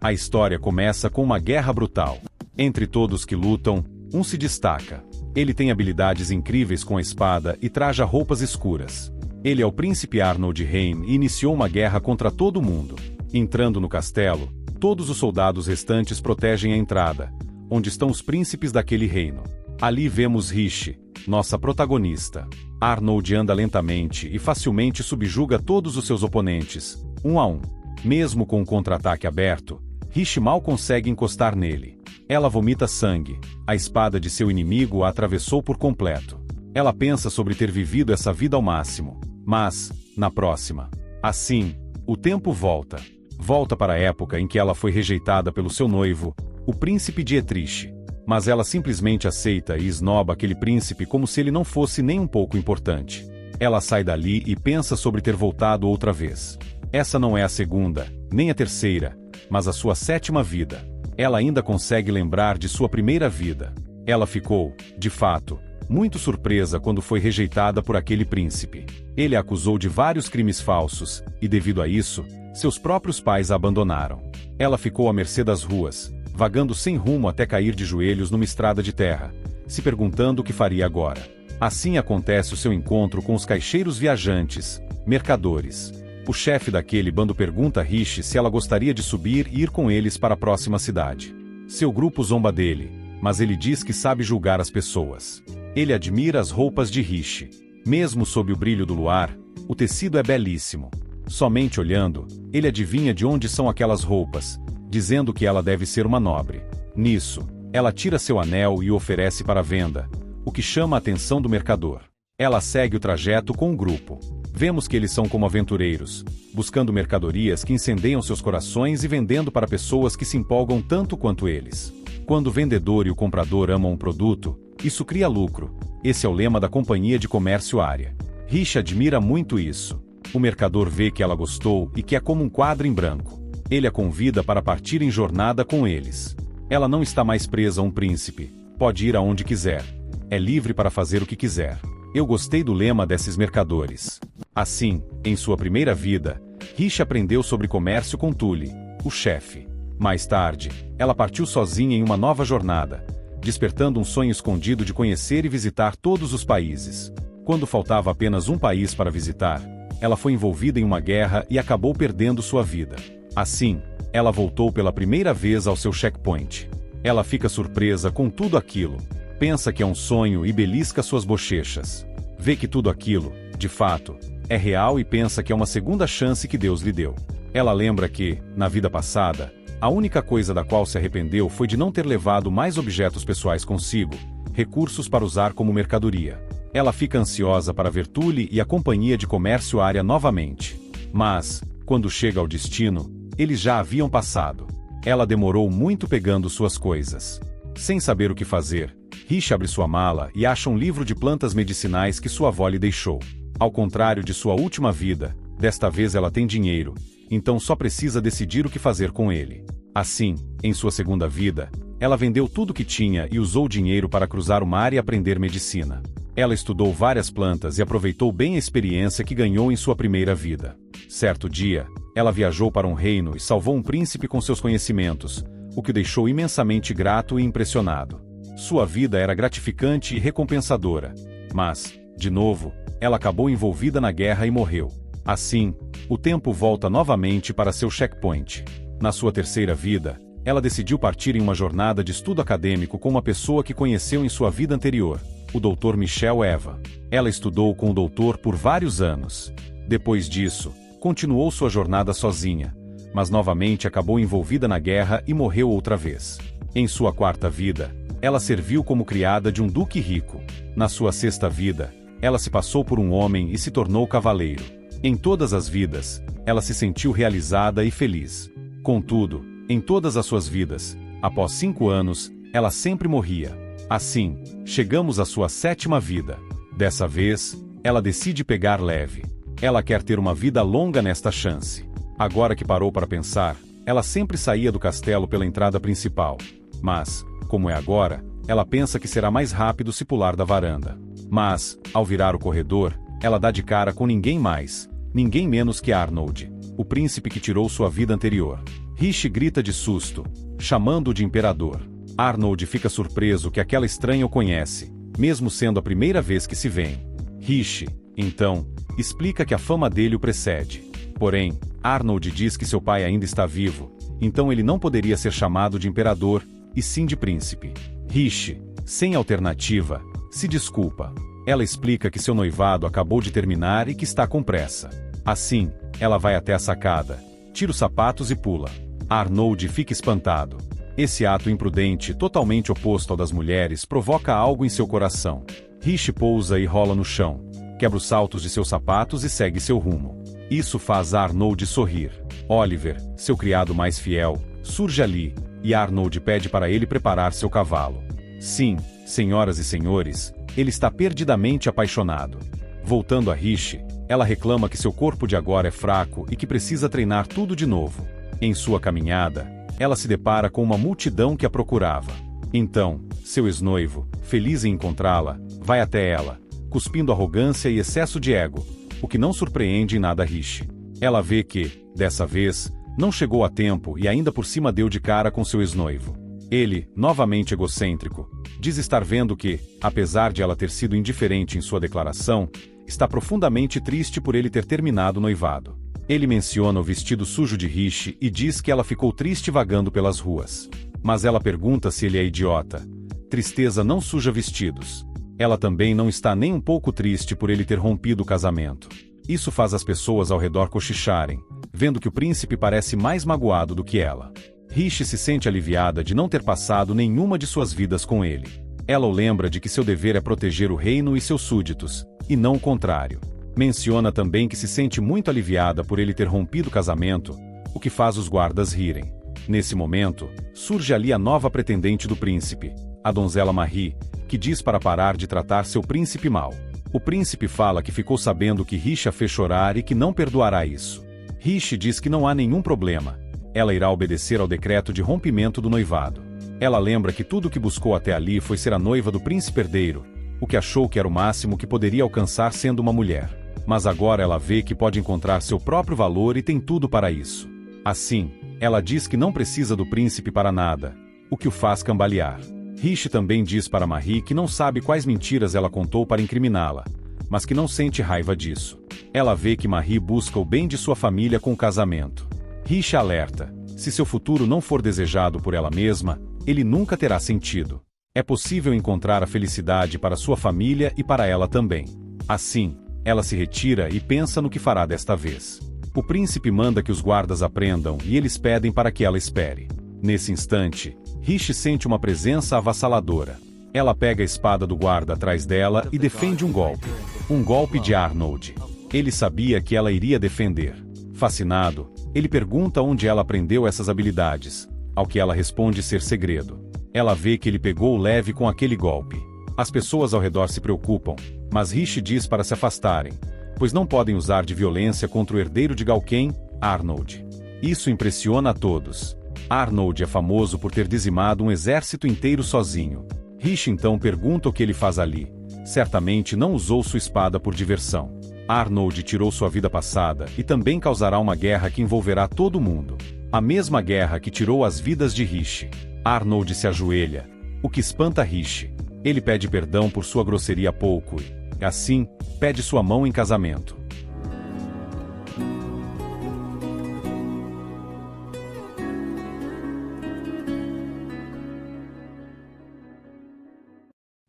A história começa com uma guerra brutal. Entre todos que lutam, um se destaca. Ele tem habilidades incríveis com a espada e traja roupas escuras. Ele é o príncipe Arnold Reign e iniciou uma guerra contra todo mundo. Entrando no castelo, todos os soldados restantes protegem a entrada, onde estão os príncipes daquele reino. Ali vemos Rishi, nossa protagonista. Arnold anda lentamente e facilmente subjuga todos os seus oponentes, um a um. Mesmo com um contra-ataque aberto, Rishi mal consegue encostar nele. Ela vomita sangue. A espada de seu inimigo a atravessou por completo. Ela pensa sobre ter vivido essa vida ao máximo. Mas, na próxima. Assim, o tempo volta. Volta para a época em que ela foi rejeitada pelo seu noivo, o príncipe Dietrich. Mas ela simplesmente aceita e esnoba aquele príncipe como se ele não fosse nem um pouco importante. Ela sai dali e pensa sobre ter voltado outra vez. Essa não é a segunda, nem a terceira, mas a sua 7ª vida. Ela ainda consegue lembrar de sua primeira vida. Ela ficou, de fato, muito surpresa quando foi rejeitada por aquele príncipe. Ele a acusou de vários crimes falsos, e devido a isso, seus próprios pais a abandonaram. Ela ficou à mercê das ruas, vagando sem rumo até cair de joelhos numa estrada de terra, se perguntando o que faria agora. Assim acontece o seu encontro com os caixeiros viajantes, mercadores. O chefe daquele bando pergunta a Rishi se ela gostaria de subir e ir com eles para a próxima cidade. Seu grupo zomba dele, mas ele diz que sabe julgar as pessoas. Ele admira as roupas de Rishi. Mesmo sob o brilho do luar, o tecido é belíssimo. Somente olhando, ele adivinha de onde são aquelas roupas, dizendo que ela deve ser uma nobre. Nisso, ela tira seu anel e o oferece para venda, o que chama a atenção do mercador. Ela segue o trajeto com o grupo. Vemos que eles são como aventureiros, buscando mercadorias que incendeiam seus corações e vendendo para pessoas que se empolgam tanto quanto eles. Quando o vendedor e o comprador amam um produto, isso cria lucro. Esse é o lema da companhia de comércio Área. Rishi admira muito isso. O mercador vê que ela gostou e que é como um quadro em branco. Ele a convida para partir em jornada com eles. Ela não está mais presa a um príncipe. Pode ir aonde quiser. É livre para fazer o que quiser. Eu gostei do lema desses mercadores. Assim, em sua primeira vida, Rishi aprendeu sobre comércio com Tully, o chefe. Mais tarde, ela partiu sozinha em uma nova jornada, despertando um sonho escondido de conhecer e visitar todos os países. Quando faltava apenas um país para visitar, ela foi envolvida em uma guerra e acabou perdendo sua vida. Assim, ela voltou pela primeira vez ao seu checkpoint. Ela fica surpresa com tudo aquilo. Pensa que é um sonho e belisca suas bochechas. Vê que tudo aquilo, de fato, é real e pensa que é uma segunda chance que Deus lhe deu. Ela lembra que, na vida passada, a única coisa da qual se arrependeu foi de não ter levado mais objetos pessoais consigo, recursos para usar como mercadoria. Ela fica ansiosa para ver Tully e a companhia de comércio Área novamente. Mas, quando chega ao destino, eles já haviam passado. Ela demorou muito pegando suas coisas. Sem saber o que fazer, Rishi abre sua mala e acha um livro de plantas medicinais que sua avó lhe deixou. Ao contrário de sua última vida, desta vez ela tem dinheiro, então só precisa decidir o que fazer com ele. Assim, em sua segunda vida, ela vendeu tudo o que tinha e usou o dinheiro para cruzar o mar e aprender medicina. Ela estudou várias plantas e aproveitou bem a experiência que ganhou em sua primeira vida. Certo dia, ela viajou para um reino e salvou um príncipe com seus conhecimentos, o que o deixou imensamente grato e impressionado. Sua vida era gratificante e recompensadora. Mas, de novo, ela acabou envolvida na guerra e morreu. Assim, o tempo volta novamente para seu checkpoint. Na sua terceira vida, ela decidiu partir em uma jornada de estudo acadêmico com uma pessoa que conheceu em sua vida anterior, o Dr. Michel Eva. Ela estudou com o doutor por vários anos. Depois disso, continuou sua jornada sozinha, mas novamente acabou envolvida na guerra e morreu outra vez. Em sua quarta vida, ela serviu como criada de um duque rico. Na sua sexta vida, ela se passou por um homem e se tornou cavaleiro. Em todas as vidas, ela se sentiu realizada e feliz. Contudo, em todas as suas vidas, após 5 anos, ela sempre morria. Assim, chegamos à sua 7ª vida. Dessa vez, ela decide pegar leve. Ela quer ter uma vida longa nesta chance. Agora que parou para pensar, ela sempre saía do castelo pela entrada principal. Mas, como é agora, ela pensa que será mais rápido se pular da varanda. Mas, ao virar o corredor, ela dá de cara com ninguém mais, ninguém menos que Arnold, o príncipe que tirou sua vida anterior. Rishi grita de susto, chamando-o de imperador. Arnold fica surpreso que aquela estranha o conhece, mesmo sendo a primeira vez que se veem. Rishi, então, explica que a fama dele o precede. Porém, Arnold diz que seu pai ainda está vivo, então ele não poderia ser chamado de imperador, e sim de príncipe. Rishi, sem alternativa, se desculpa. Ela explica que seu noivado acabou de terminar e que está com pressa. Assim, ela vai até a sacada, tira os sapatos e pula. Arnold fica espantado. Esse ato imprudente, totalmente oposto ao das mulheres, provoca algo em seu coração. Rishi pousa e rola no chão, quebra os saltos de seus sapatos e segue seu rumo. Isso faz Arnold sorrir. Oliver, seu criado mais fiel, surge ali, e Arnold pede para ele preparar seu cavalo. Sim, senhoras e senhores, ele está perdidamente apaixonado. Voltando a Rishi, ela reclama que seu corpo de agora é fraco e que precisa treinar tudo de novo. Em sua caminhada, ela se depara com uma multidão que a procurava. Então, seu ex-noivo, feliz em encontrá-la, vai até ela, cuspindo arrogância e excesso de ego, o que não surpreende em nada Rishi. Ela vê que, dessa vez, não chegou a tempo e ainda por cima deu de cara com seu ex-noivo. Ele, novamente egocêntrico, diz estar vendo que, apesar de ela ter sido indiferente em sua declaração, está profundamente triste por ele ter terminado o noivado. Ele menciona o vestido sujo de Rishi e diz que ela ficou triste vagando pelas ruas. Mas ela pergunta se ele é idiota. Tristeza não suja vestidos. Ela também não está nem um pouco triste por ele ter rompido o casamento. Isso faz as pessoas ao redor cochicharem, vendo que o príncipe parece mais magoado do que ela. Rishi se sente aliviada de não ter passado nenhuma de suas vidas com ele. Ela o lembra de que seu dever é proteger o reino e seus súditos, e não o contrário. Menciona também que se sente muito aliviada por ele ter rompido o casamento, o que faz os guardas rirem. Nesse momento, surge ali a nova pretendente do príncipe, a donzela Marie, que diz para parar de tratar seu príncipe mal. O príncipe fala que ficou sabendo que Rishi a fez chorar e que não perdoará isso. Rishi diz que não há nenhum problema. Ela irá obedecer ao decreto de rompimento do noivado. Ela lembra que tudo o que buscou até ali foi ser a noiva do príncipe herdeiro, o que achou que era o máximo que poderia alcançar sendo uma mulher. Mas agora ela vê que pode encontrar seu próprio valor e tem tudo para isso. Assim, ela diz que não precisa do príncipe para nada, o que o faz cambalear. Rishi também diz para Marie que não sabe quais mentiras ela contou para incriminá-la, mas que não sente raiva disso. Ela vê que Marie busca o bem de sua família com o casamento. Rishi alerta: se seu futuro não for desejado por ela mesma, ele nunca terá sentido. É possível encontrar a felicidade para sua família e para ela também. Assim, ela se retira e pensa no que fará desta vez. O príncipe manda que os guardas aprendam e eles pedem para que ela espere. Nesse instante, Rishi sente uma presença avassaladora. Ela pega a espada do guarda atrás dela e defende um golpe. Um golpe de Arnold. Ele sabia que ela iria defender. Fascinado, ele pergunta onde ela aprendeu essas habilidades, ao que ela responde ser segredo. Ela vê que ele pegou leve com aquele golpe. As pessoas ao redor se preocupam, mas Rishi diz para se afastarem, pois não podem usar de violência contra o herdeiro de Galken, Arnold. Isso impressiona a todos. Arnold é famoso por ter dizimado um exército inteiro sozinho. Rishi então pergunta o que ele faz ali. Certamente não usou sua espada por diversão. Arnold tirou sua vida passada e também causará uma guerra que envolverá todo mundo. A mesma guerra que tirou as vidas de Rishi. Arnold se ajoelha, o que espanta Rishi. Ele pede perdão por sua grosseria há pouco e, assim, pede sua mão em casamento.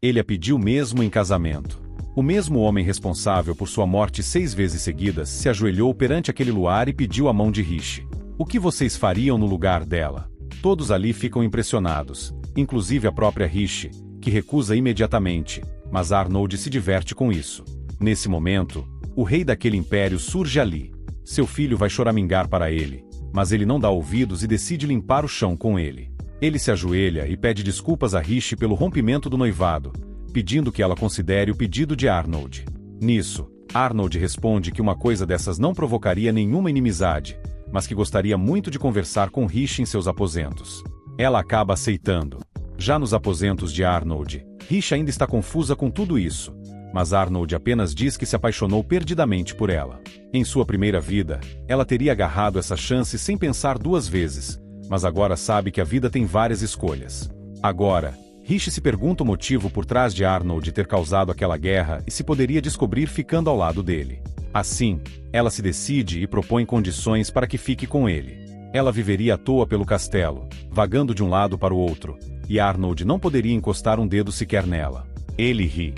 Ele a pediu mesmo em casamento. O mesmo homem responsável por sua morte 6 vezes seguidas se ajoelhou perante aquele luar e pediu a mão de Rishi. O que vocês fariam no lugar dela? Todos ali ficam impressionados, inclusive a própria Rishi, que recusa imediatamente, mas Arnold se diverte com isso. Nesse momento, o rei daquele império surge ali. Seu filho vai choramingar para ele, mas ele não dá ouvidos e decide limpar o chão com ele. Ele se ajoelha e pede desculpas a Rishi pelo rompimento do noivado, pedindo que ela considere o pedido de Arnold. Nisso, Arnold responde que uma coisa dessas não provocaria nenhuma inimizade, mas que gostaria muito de conversar com Rishi em seus aposentos. Ela acaba aceitando. Já nos aposentos de Arnold, Rishi ainda está confusa com tudo isso, mas Arnold apenas diz que se apaixonou perdidamente por ela. Em sua primeira vida, ela teria agarrado essa chance sem pensar 2 vezes, mas agora sabe que a vida tem várias escolhas. Agora, Rishi se pergunta o motivo por trás de Arnold ter causado aquela guerra e se poderia descobrir ficando ao lado dele. Assim, ela se decide e propõe condições para que fique com ele. Ela viveria à toa pelo castelo, vagando de um lado para o outro, e Arnold não poderia encostar um dedo sequer nela. Ele ri.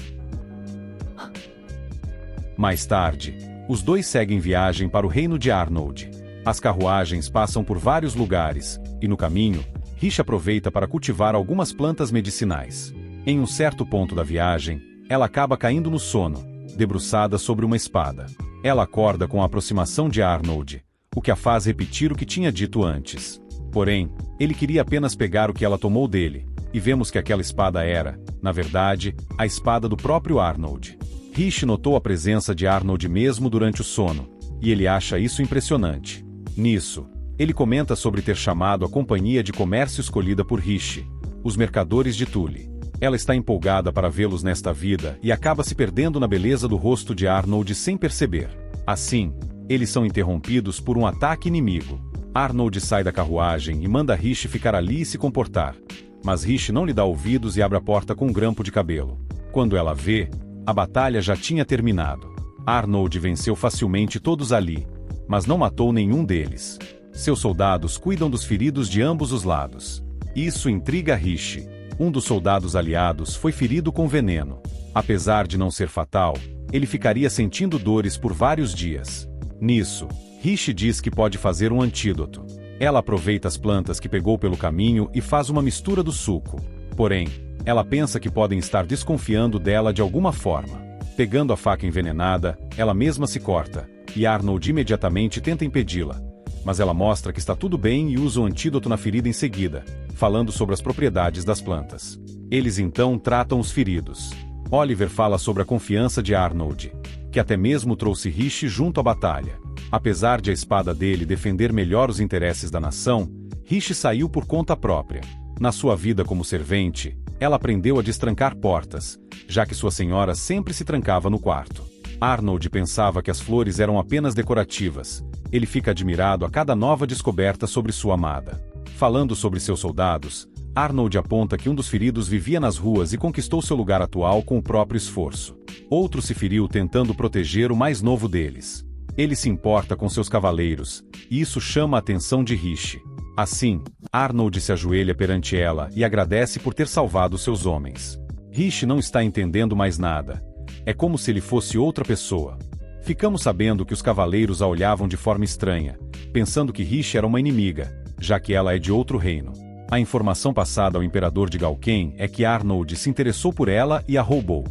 Mais tarde, os dois seguem viagem para o reino de Arnold. As carruagens passam por vários lugares, e no caminho, Rishi aproveita para cultivar algumas plantas medicinais. Em um certo ponto da viagem, ela acaba caindo no sono, debruçada sobre uma espada. Ela acorda com a aproximação de Arnold, o que a faz repetir o que tinha dito antes. Porém, ele queria apenas pegar o que ela tomou dele, e vemos que aquela espada era, na verdade, a espada do próprio Arnold. Rishi notou a presença de Arnold mesmo durante o sono, e ele acha isso impressionante. Nisso, ele comenta sobre ter chamado a companhia de comércio escolhida por Rishi, os mercadores de Thule. Ela está empolgada para vê-los nesta vida e acaba se perdendo na beleza do rosto de Arnold sem perceber. Assim, eles são interrompidos por um ataque inimigo. Arnold sai da carruagem e manda Rishi ficar ali e se comportar. Mas Rishi não lhe dá ouvidos e abre a porta com um grampo de cabelo. Quando ela vê, a batalha já tinha terminado. Arnold venceu facilmente todos ali, mas não matou nenhum deles. Seus soldados cuidam dos feridos de ambos os lados. Isso intriga Rishi. Um dos soldados aliados foi ferido com veneno. Apesar de não ser fatal, ele ficaria sentindo dores por vários dias. Nisso, Rishi diz que pode fazer um antídoto. Ela aproveita as plantas que pegou pelo caminho e faz uma mistura do suco. Porém, ela pensa que podem estar desconfiando dela de alguma forma. Pegando a faca envenenada, ela mesma se corta, e Arnold imediatamente tenta impedi-la. Mas ela mostra que está tudo bem e usa o antídoto na ferida em seguida, falando sobre as propriedades das plantas. Eles então tratam os feridos. Oliver fala sobre a confiança de Arnold, que até mesmo trouxe Rishi junto à batalha. Apesar de a espada dele defender melhor os interesses da nação, Rishi saiu por conta própria. Na sua vida como servente, ela aprendeu a destrancar portas, já que sua senhora sempre se trancava no quarto. Arnold pensava que as flores eram apenas decorativas. Ele fica admirado a cada nova descoberta sobre sua amada. Falando sobre seus soldados, Arnold aponta que um dos feridos vivia nas ruas e conquistou seu lugar atual com o próprio esforço. Outro se feriu tentando proteger o mais novo deles. Ele se importa com seus cavaleiros, e isso chama a atenção de Rishi. Assim, Arnold se ajoelha perante ela e agradece por ter salvado seus homens. Rishi não está entendendo mais nada. É como se ele fosse outra pessoa. Ficamos sabendo que os cavaleiros a olhavam de forma estranha, pensando que Rishi era uma inimiga, já que ela é de outro reino. A informação passada ao imperador de Galken é que Arnold se interessou por ela e a roubou.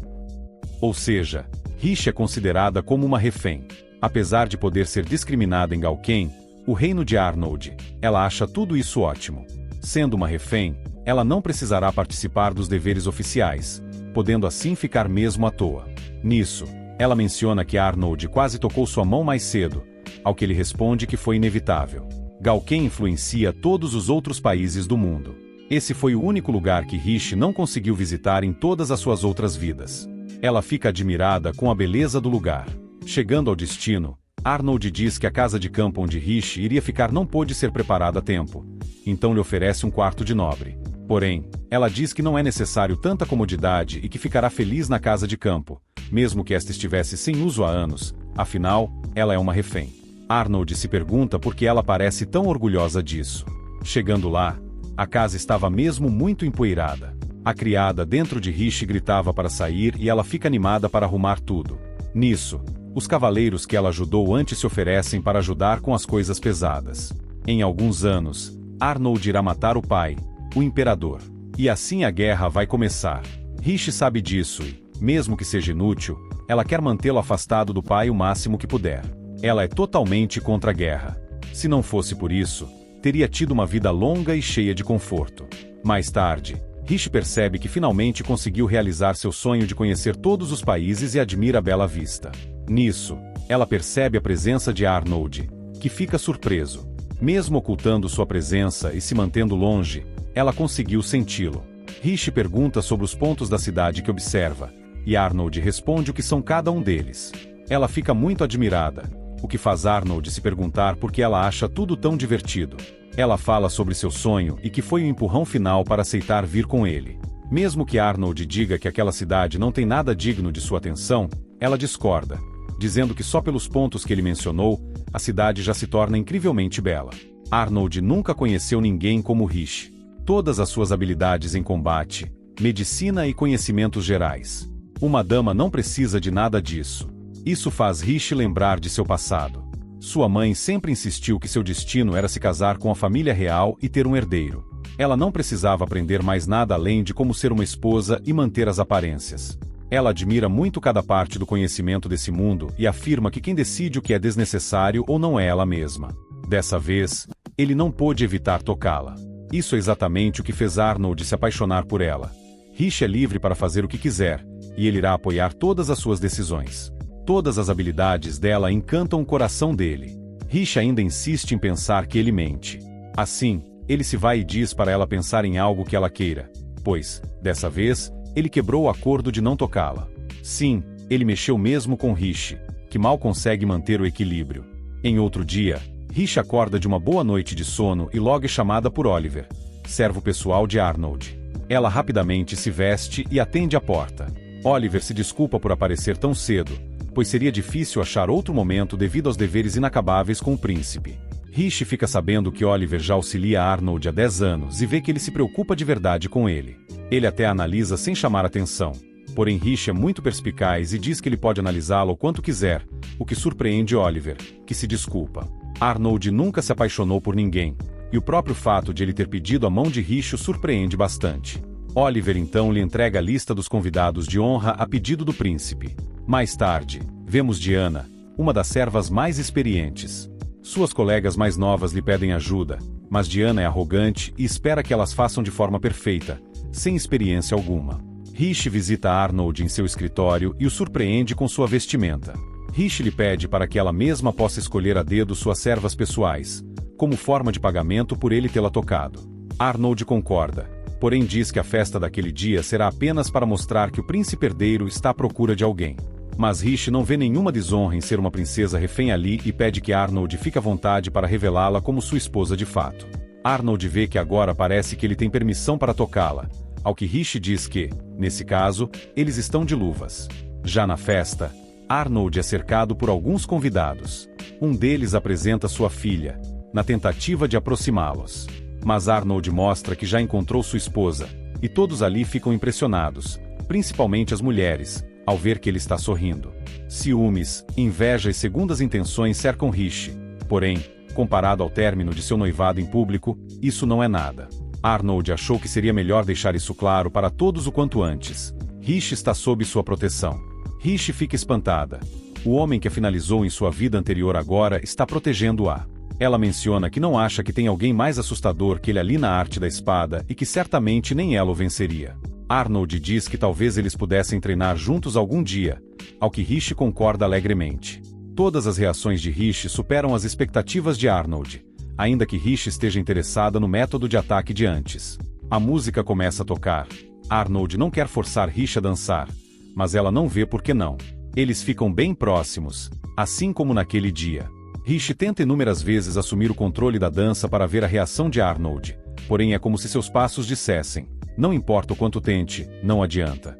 Ou seja, Rishi é considerada como uma refém. Apesar de poder ser discriminada em Galken, o reino de Arnold, ela acha tudo isso ótimo. Sendo uma refém, ela não precisará participar dos deveres oficiais, podendo assim ficar mesmo à toa. Nisso, ela menciona que Arnold quase tocou sua mão mais cedo, ao que ele responde que foi inevitável. Galken influencia todos os outros países do mundo. Esse foi o único lugar que Rishi não conseguiu visitar em todas as suas outras vidas. Ela fica admirada com a beleza do lugar. Chegando ao destino, Arnold diz que a casa de campo onde Rishi iria ficar não pôde ser preparada a tempo, então lhe oferece um quarto de nobre. Porém, ela diz que não é necessário tanta comodidade e que ficará feliz na casa de campo, mesmo que esta estivesse sem uso há anos, afinal, ela é uma refém. Arnold se pergunta por que ela parece tão orgulhosa disso. Chegando lá, a casa estava mesmo muito empoeirada. A criada dentro de Rishi gritava para sair e ela fica animada para arrumar tudo. Nisso, os cavaleiros que ela ajudou antes se oferecem para ajudar com as coisas pesadas. Em alguns anos, Arnold irá matar o pai, o imperador. E assim a guerra vai começar. Rishi sabe disso e, mesmo que seja inútil, ela quer mantê-lo afastado do pai o máximo que puder. Ela é totalmente contra a guerra. Se não fosse por isso, teria tido uma vida longa e cheia de conforto. Mais tarde, Rishi percebe que finalmente conseguiu realizar seu sonho de conhecer todos os países e admira a bela vista. Nisso, ela percebe a presença de Arnold, que fica surpreso. Mesmo ocultando sua presença e se mantendo longe, ela conseguiu senti-lo. Rishi pergunta sobre os pontos da cidade que observa, e Arnold responde o que são cada um deles. Ela fica muito admirada, o que faz Arnold se perguntar por que ela acha tudo tão divertido. Ela fala sobre seu sonho e que foi o empurrão final para aceitar vir com ele. Mesmo que Arnold diga que aquela cidade não tem nada digno de sua atenção, ela discorda, dizendo que só pelos pontos que ele mencionou, a cidade já se torna incrivelmente bela. Arnold nunca conheceu ninguém como Rish. Todas as suas habilidades em combate, medicina e conhecimentos gerais. Uma dama não precisa de nada disso. Isso faz Rish lembrar de seu passado. Sua mãe sempre insistiu que seu destino era se casar com a família real e ter um herdeiro. Ela não precisava aprender mais nada além de como ser uma esposa e manter as aparências. Ela admira muito cada parte do conhecimento desse mundo e afirma que quem decide o que é desnecessário ou não é ela mesma. Dessa vez, ele não pôde evitar tocá-la. Isso é exatamente o que fez Arnold se apaixonar por ela. Rish é livre para fazer o que quiser, e ele irá apoiar todas as suas decisões. Todas as habilidades dela encantam o coração dele. Rish ainda insiste em pensar que ele mente. Assim, ele se vai e diz para ela pensar em algo que ela queira, pois, dessa vez, ele quebrou o acordo de não tocá-la. Sim, ele mexeu mesmo com Rish, que mal consegue manter o equilíbrio. Em outro dia, Rish acorda de uma boa noite de sono e logo é chamada por Oliver, servo pessoal de Arnold. Ela rapidamente se veste e atende a porta. Oliver se desculpa por aparecer tão cedo, pois seria difícil achar outro momento devido aos deveres inacabáveis com o príncipe. Rish fica sabendo que Oliver já auxilia Arnold há 10 anos e vê que ele se preocupa de verdade com ele. Ele até a analisa sem chamar atenção. Porém Rish é muito perspicaz e diz que ele pode analisá-lo o quanto quiser, o que surpreende Oliver, que se desculpa. Arnold nunca se apaixonou por ninguém, e o próprio fato de ele ter pedido a mão de Rish o surpreende bastante. Oliver então lhe entrega a lista dos convidados de honra a pedido do príncipe. Mais tarde, vemos Diana, uma das servas mais experientes. Suas colegas mais novas lhe pedem ajuda, mas Diana é arrogante e espera que elas façam de forma perfeita, sem experiência alguma. Rish visita Arnold em seu escritório e o surpreende com sua vestimenta. Rish lhe pede para que ela mesma possa escolher a dedo suas servas pessoais, como forma de pagamento por ele tê-la tocado. Arnold concorda, porém diz que a festa daquele dia será apenas para mostrar que o príncipe herdeiro está à procura de alguém. Mas Rish não vê nenhuma desonra em ser uma princesa refém ali e pede que Arnold fique à vontade para revelá-la como sua esposa de fato. Arnold vê que agora parece que ele tem permissão para tocá-la, ao que Rish diz que, nesse caso, eles estão de luvas. Já na festa, Arnold é cercado por alguns convidados. Um deles apresenta sua filha, na tentativa de aproximá-los. Mas Arnold mostra que já encontrou sua esposa, e todos ali ficam impressionados, principalmente as mulheres, ao ver que ele está sorrindo. Ciúmes, inveja e segundas intenções cercam Rish. Porém, comparado ao término de seu noivado em público, isso não é nada. Arnold achou que seria melhor deixar isso claro para todos o quanto antes. Rish está sob sua proteção. Rish fica espantada. O homem que a finalizou em sua vida anterior agora está protegendo-a. Ela menciona que não acha que tem alguém mais assustador que ele ali na arte da espada e que certamente nem ela o venceria. Arnold diz que talvez eles pudessem treinar juntos algum dia, ao que Rish concorda alegremente. Todas as reações de Rish superam as expectativas de Arnold, ainda que Rish esteja interessada no método de ataque de antes. A música começa a tocar. Arnold não quer forçar Rish a dançar, mas ela não vê por que não. Eles ficam bem próximos, assim como naquele dia. Rish tenta inúmeras vezes assumir o controle da dança para ver a reação de Arnold, porém é como se seus passos dissessem: não importa o quanto tente, não adianta.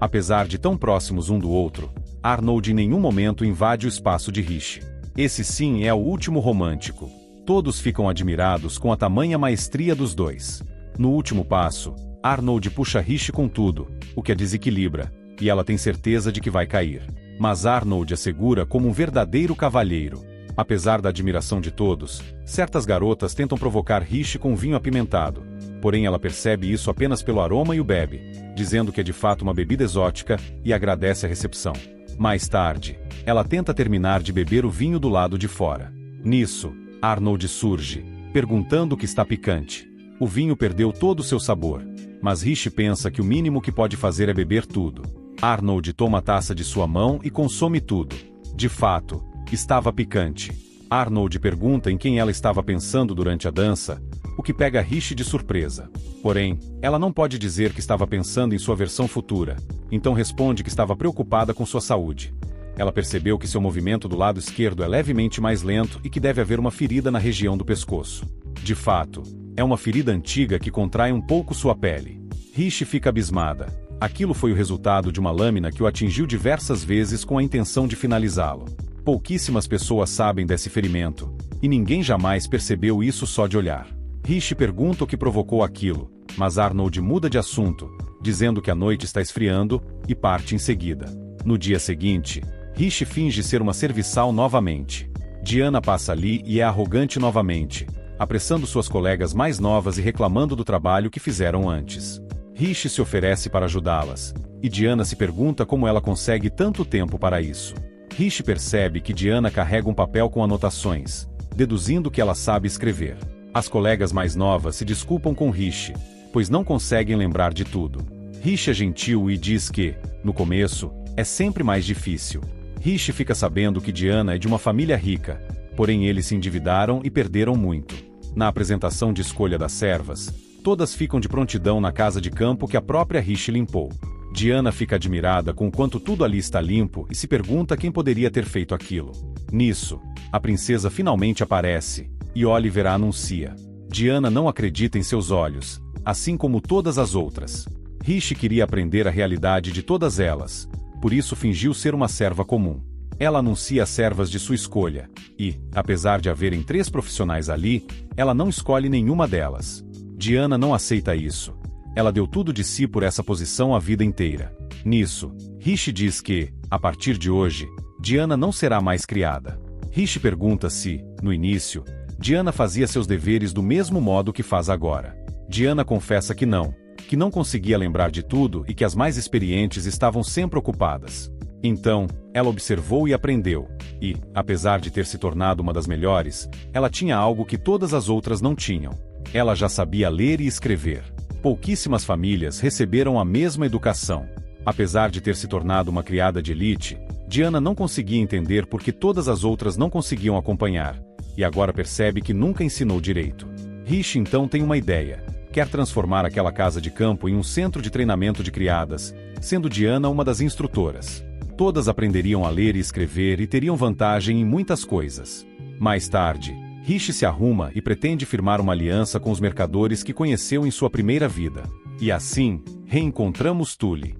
Apesar de tão próximos um do outro, Arnold em nenhum momento invade o espaço de Rish. Esse sim é o último romântico. Todos ficam admirados com a tamanha maestria dos dois. No último passo, Arnold puxa Rish com tudo, o que a desequilibra, e ela tem certeza de que vai cair. Mas Arnold a segura como um verdadeiro cavalheiro. Apesar da admiração de todos, certas garotas tentam provocar Rish com vinho apimentado. Porém ela percebe isso apenas pelo aroma e o bebe, dizendo que é de fato uma bebida exótica, e agradece a recepção. Mais tarde, ela tenta terminar de beber o vinho do lado de fora. Nisso, Arnold surge, perguntando que está picante. O vinho perdeu todo o seu sabor, mas Rish pensa que o mínimo que pode fazer é beber tudo. Arnold toma a taça de sua mão e consome tudo. De fato, estava picante. Arnold pergunta em quem ela estava pensando durante a dança, o que pega Rish de surpresa. Porém, ela não pode dizer que estava pensando em sua versão futura, então responde que estava preocupada com sua saúde. Ela percebeu que seu movimento do lado esquerdo é levemente mais lento e que deve haver uma ferida na região do pescoço. De fato, é uma ferida antiga que contrai um pouco sua pele. Rishi fica abismada. Aquilo foi o resultado de uma lâmina que o atingiu diversas vezes com a intenção de finalizá-lo. Pouquíssimas pessoas sabem desse ferimento, e ninguém jamais percebeu isso só de olhar. Rishi pergunta o que provocou aquilo, mas Arnold muda de assunto, dizendo que a noite está esfriando, e parte em seguida. No dia seguinte, Rishi finge ser uma serviçal novamente. Diana passa ali e é arrogante novamente, apressando suas colegas mais novas e reclamando do trabalho que fizeram antes. Rishi se oferece para ajudá-las, e Diana se pergunta como ela consegue tanto tempo para isso. Rishi percebe que Diana carrega um papel com anotações, deduzindo que ela sabe escrever. As colegas mais novas se desculpam com Rishi, pois não conseguem lembrar de tudo. Rishi é gentil e diz que, no começo, é sempre mais difícil. Rishi fica sabendo que Diana é de uma família rica, porém eles se endividaram e perderam muito. Na apresentação de escolha das servas, todas ficam de prontidão na casa de campo que a própria Rishi limpou. Diana fica admirada com o quanto tudo ali está limpo e se pergunta quem poderia ter feito aquilo. Nisso, a princesa finalmente aparece, e Oliver a anuncia. Diana não acredita em seus olhos, assim como todas as outras. Rishi queria aprender a realidade de todas elas, por isso fingiu ser uma serva comum. Ela anuncia as servas de sua escolha, e, apesar de haverem 3 profissionais ali, ela não escolhe nenhuma delas. Diana não aceita isso. Ela deu tudo de si por essa posição a vida inteira. Nisso, Rishi diz que, a partir de hoje, Diana não será mais criada. Rishi pergunta se, no início, Diana fazia seus deveres do mesmo modo que faz agora. Diana confessa que não conseguia lembrar de tudo e que as mais experientes estavam sempre ocupadas. Então, ela observou e aprendeu, e, apesar de ter se tornado uma das melhores, ela tinha algo que todas as outras não tinham. Ela já sabia ler e escrever. Pouquíssimas famílias receberam a mesma educação. Apesar de ter se tornado uma criada de elite, Diana não conseguia entender por que todas as outras não conseguiam acompanhar, e agora percebe que nunca ensinou direito. Rishi então tem uma ideia. Quer transformar aquela casa de campo em um centro de treinamento de criadas, sendo Diana uma das instrutoras. Todas aprenderiam a ler e escrever e teriam vantagem em muitas coisas. Mais tarde, Rishi se arruma e pretende firmar uma aliança com os mercadores que conheceu em sua primeira vida. E assim, reencontramos Tully.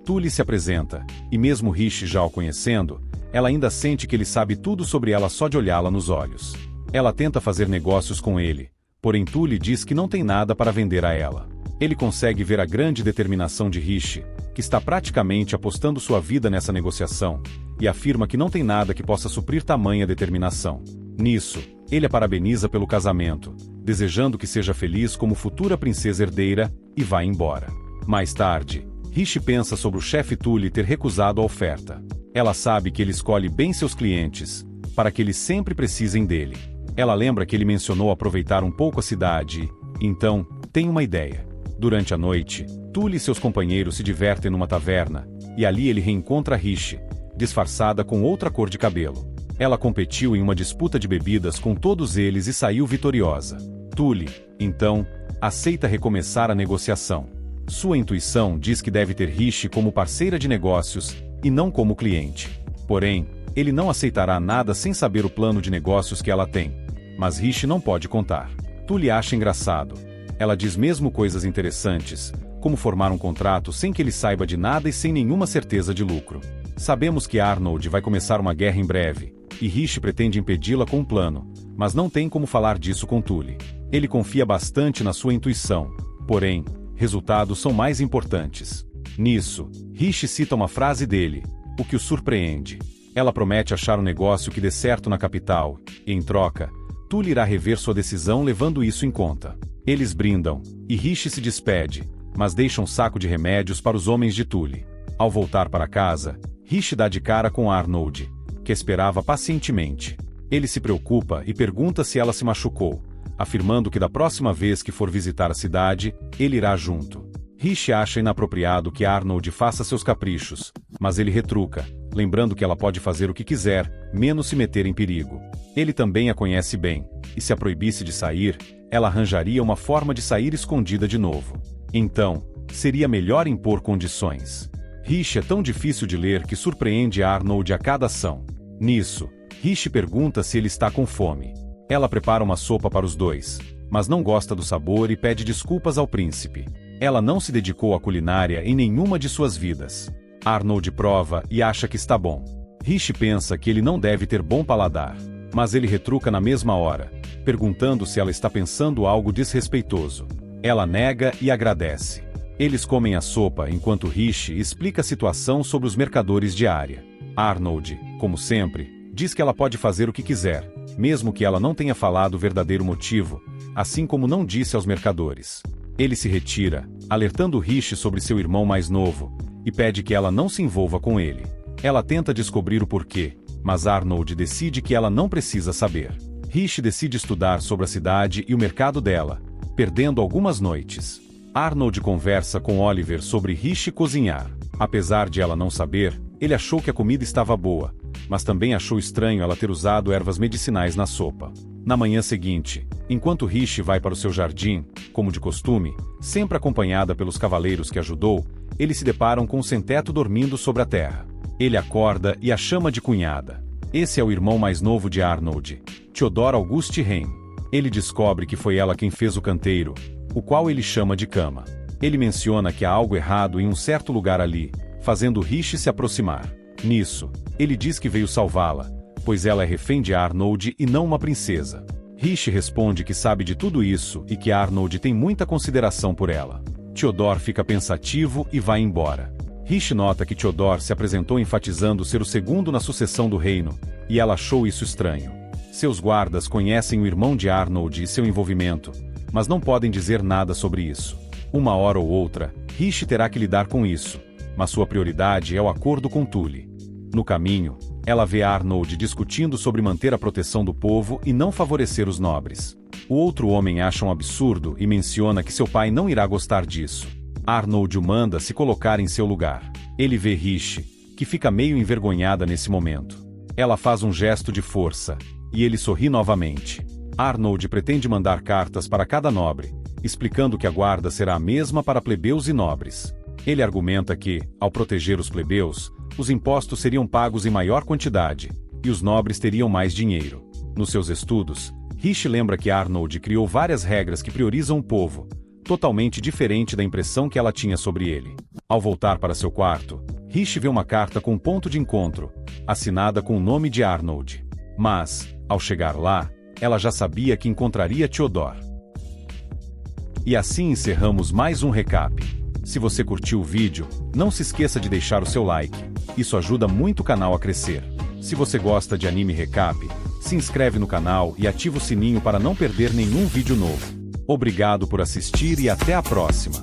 Tully se apresenta, e mesmo Rishi já o conhecendo, ela ainda sente que ele sabe tudo sobre ela só de olhá-la nos olhos. Ela tenta fazer negócios com ele, porém Tully diz que não tem nada para vender a ela. Ele consegue ver a grande determinação de Rishi, que está praticamente apostando sua vida nessa negociação, e afirma que não tem nada que possa suprir tamanha determinação. Nisso, ele a parabeniza pelo casamento, desejando que seja feliz como futura princesa herdeira, e vai embora. Mais tarde, Rishi pensa sobre o chefe Tully ter recusado a oferta. Ela sabe que ele escolhe bem seus clientes, para que eles sempre precisem dele. Ela lembra que ele mencionou aproveitar um pouco a cidade, então, tem uma ideia. Durante a noite, Tully e seus companheiros se divertem numa taverna, e ali ele reencontra Rishi, disfarçada com outra cor de cabelo. Ela competiu em uma disputa de bebidas com todos eles e saiu vitoriosa. Tully, então, aceita recomeçar a negociação. Sua intuição diz que deve ter Rishi como parceira de negócios, e não como cliente. Porém, ele não aceitará nada sem saber o plano de negócios que ela tem. Mas Rishi não pode contar. Tully acha engraçado. Ela diz mesmo coisas interessantes, como formar um contrato sem que ele saiba de nada e sem nenhuma certeza de lucro. Sabemos que Arnold vai começar uma guerra em breve, e Rishi pretende impedi-la com um plano, mas não tem como falar disso com Tully. Ele confia bastante na sua intuição, porém, resultados são mais importantes. Nisso, Rishi cita uma frase dele, o que o surpreende. Ela promete achar um negócio que dê certo na capital, e em troca, Tully irá rever sua decisão levando isso em conta. Eles brindam, e Rishi se despede, mas deixa um saco de remédios para os homens de Tully. Ao voltar para casa, Rishi dá de cara com Arnold, que esperava pacientemente. Ele se preocupa e pergunta se ela se machucou, afirmando que da próxima vez que for visitar a cidade, ele irá junto. Rishi acha inapropriado que Arnold faça seus caprichos, mas ele retruca, lembrando que ela pode fazer o que quiser, menos se meter em perigo. Ele também a conhece bem, e se a proibisse de sair, ela arranjaria uma forma de sair escondida de novo. Então, seria melhor impor condições. Rishi é tão difícil de ler que surpreende Arnold a cada ação. Nisso, Rishi pergunta se ele está com fome. Ela prepara uma sopa para os dois, mas não gosta do sabor e pede desculpas ao príncipe. Ela não se dedicou à culinária em nenhuma de suas vidas. Arnold prova e acha que está bom. Rishi pensa que ele não deve ter bom paladar, mas ele retruca na mesma hora, perguntando se ela está pensando algo desrespeitoso. Ela nega e agradece. Eles comem a sopa enquanto Rishi explica a situação sobre os mercadores de área. Arnold, como sempre, diz que ela pode fazer o que quiser, mesmo que ela não tenha falado o verdadeiro motivo, assim como não disse aos mercadores. Ele se retira, alertando Rishi sobre seu irmão mais novo, e pede que ela não se envolva com ele. Ela tenta descobrir o porquê, mas Arnold decide que ela não precisa saber. Rishi decide estudar sobre a cidade e o mercado dela, perdendo algumas noites. Arnold conversa com Oliver sobre Rishi cozinhar. Apesar de ela não saber, ele achou que a comida estava boa, mas também achou estranho ela ter usado ervas medicinais na sopa. Na manhã seguinte, enquanto Rishi vai para o seu jardim, como de costume, sempre acompanhada pelos cavaleiros que ajudou, eles se deparam com um sem-teto dormindo sobre a terra. Ele acorda e a chama de cunhada. Esse é o irmão mais novo de Arnold, Theodore Auguste Heim. Ele descobre que foi ela quem fez o canteiro, o qual ele chama de cama. Ele menciona que há algo errado em um certo lugar ali, fazendo Rishi se aproximar. Nisso, ele diz que veio salvá-la, pois ela é refém de Arnold e não uma princesa. Rishi responde que sabe de tudo isso e que Arnold tem muita consideração por ela. Theodore fica pensativo e vai embora. Rishi nota que Theodore se apresentou enfatizando ser o segundo na sucessão do reino, e ela achou isso estranho. Seus guardas conhecem o irmão de Arnold e seu envolvimento, mas não podem dizer nada sobre isso. Uma hora ou outra, Rishi terá que lidar com isso, mas sua prioridade é o acordo com Tully. No caminho, ela vê Arnold discutindo sobre manter a proteção do povo e não favorecer os nobres. O outro homem acha um absurdo e menciona que seu pai não irá gostar disso. Arnold o manda se colocar em seu lugar. Ele vê Rishi, que fica meio envergonhada nesse momento. Ela faz um gesto de força, e ele sorri novamente. Arnold pretende mandar cartas para cada nobre, explicando que a guarda será a mesma para plebeus e nobres. Ele argumenta que, ao proteger os plebeus, os impostos seriam pagos em maior quantidade, e os nobres teriam mais dinheiro. Nos seus estudos, Rishi lembra que Arnold criou várias regras que priorizam o povo, totalmente diferente da impressão que ela tinha sobre ele. Ao voltar para seu quarto, Rishi vê uma carta com um ponto de encontro, assinada com o nome de Arnold. Mas, ao chegar lá, ela já sabia que encontraria Theodore. E assim encerramos mais um recap. Se você curtiu o vídeo, não se esqueça de deixar o seu like. Isso ajuda muito o canal a crescer. Se você gosta de anime recap, se inscreve no canal e ativa o sininho para não perder nenhum vídeo novo. Obrigado por assistir e até a próxima.